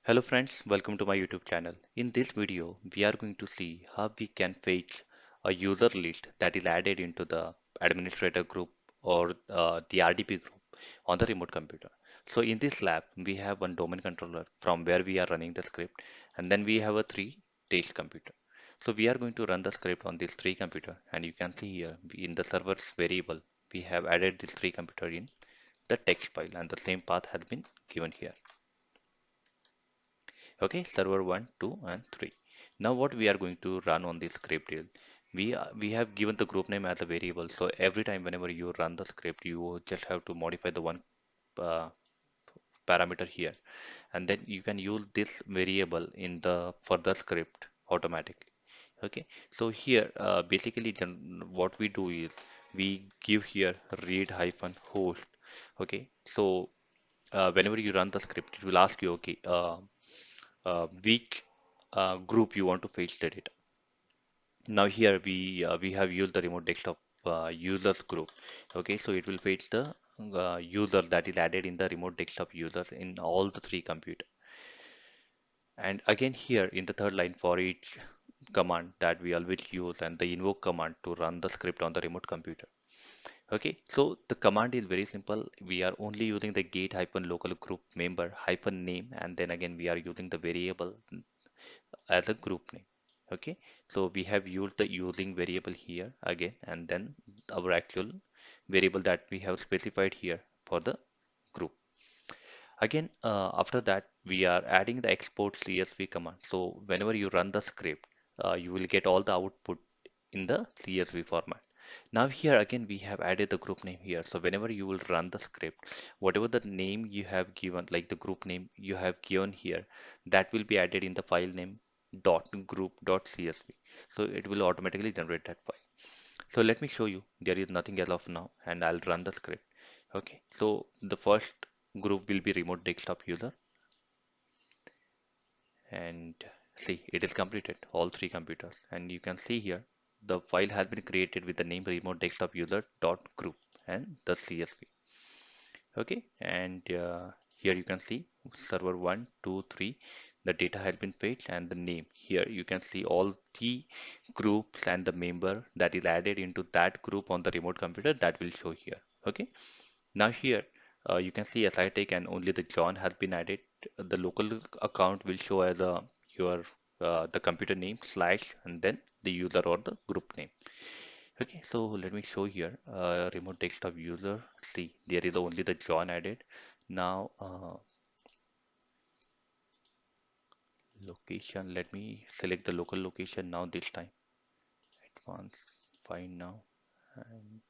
Hello friends, welcome to my YouTube channel. In this video, we are going to see how we can fetch a user list that is added into the administrator group or the RDP group on the remote computer. So in this lab, we have one domain controller from where we are running the script, and then we have a three test computer. So we are going to run the script on these three computer, and you can see here in the servers variable, we have added these three computer in the text file, and the same path has been given here. Okay, server 1, 2, and 3. Now what we are going to run on this script is we have given the group name as a variable. So every time whenever you run the script, you just have to modify the one uh, parameter here, and then you can use this variable in the further script automatically. Okay, so here basically what we do is we give here read hyphen host. Okay, so whenever you run the script, it will ask you, okay, which group you want to fetch the data. Now here we have used the remote desktop users group. Okay, so it will fetch the user that is added in the remote desktop users in all the three computer. And again here in the third line for each command that we always use and the invoke command to run the script on the remote computer. Okay, so the command is very simple. We are only using the get hyphen local group member hyphen name, and then again we are using the variable as a group name. Okay, so we have used the using variable here again, and then our actual variable that we have specified here for the group. Again, after that, we are adding the export-csv command. So whenever you run the script, you will get all the output in the CSV format. Now here again, we have added the group name here. So whenever you will run the script, whatever the name you have given, like the group name you have given here, that will be added in the file name .group.csv. So it will automatically generate that file. So let me show you. There is nothing as of now, and I'll run the script. Okay, so the first group will be remote desktop user, and see it is completed all three computers, and you can see here the file has been created with the name remote desktop user dot group and the CSV. Okay, and here you can see server 1, 2, 3. The data has been fetched, and the name here you can see all the groups and the member that is added into that group on the remote computer that will show here. Okay, now here you can see SITech and only the John has been added. The local account will show as a your the computer name slash and then the user or the group name. Okay, so let me show here remote desktop user. See, there is only the John added. Now location. Let me select the local location now this time. Advanced find now and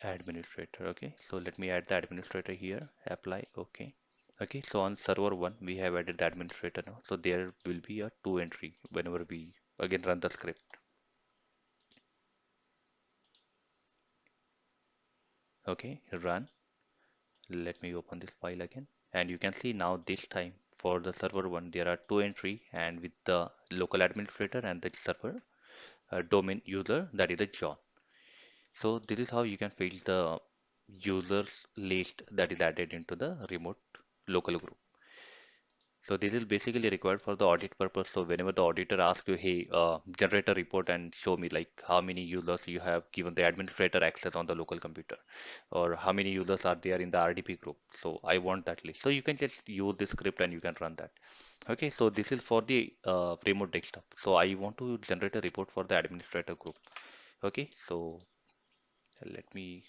administrator. Okay, so let me add the administrator here. Apply. Okay. Okay, so on server 1 we have added the administrator now. So there will be a two entry whenever we again run the script. Okay, run. Let me open this file again. And you can see now this time for the server 1 there are two entry and with the local administrator and the server domain user that is a John. So this is how you can fetch the users list that is added into the remote local group. So this is basically required for the audit purpose. So whenever the auditor asks you, hey, generate a report and show me like how many users you have given the administrator access on the local computer, or how many users are there in the RDP group. So I want that list. So you can just use this script and you can run that. Okay, so this is for the remote desktop. So I want to generate a report for the administrator group. Okay, so let me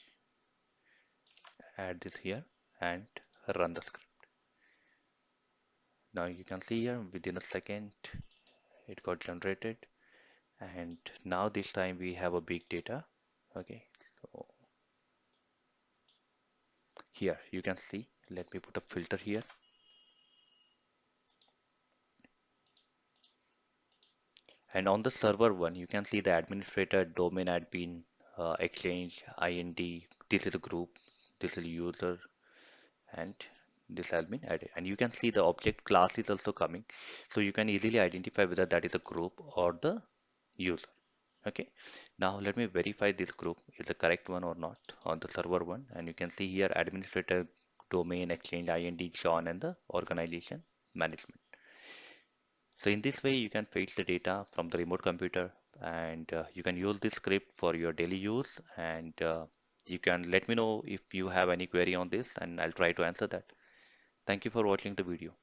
add this here and run the script. Now you can see here within a second it got generated, and now this time we have a big data. Okay, so here you can see, let me put a filter here, and on the server one you can see the administrator, domain admin, exchange, IND. This is a group, this is user, and this has been added, and you can see the object class is also coming, so you can easily identify whether that is a group or the user. Okay, now let me verify this group is the correct one or not on the server one. And you can see here administrator, domain, exchange, IND, John, and the organization management. So in this way, you can fetch the data from the remote computer, and you can use this script for your daily use. And you can let me know if you have any query on this, and I'll try to answer that. Thank you for watching the video.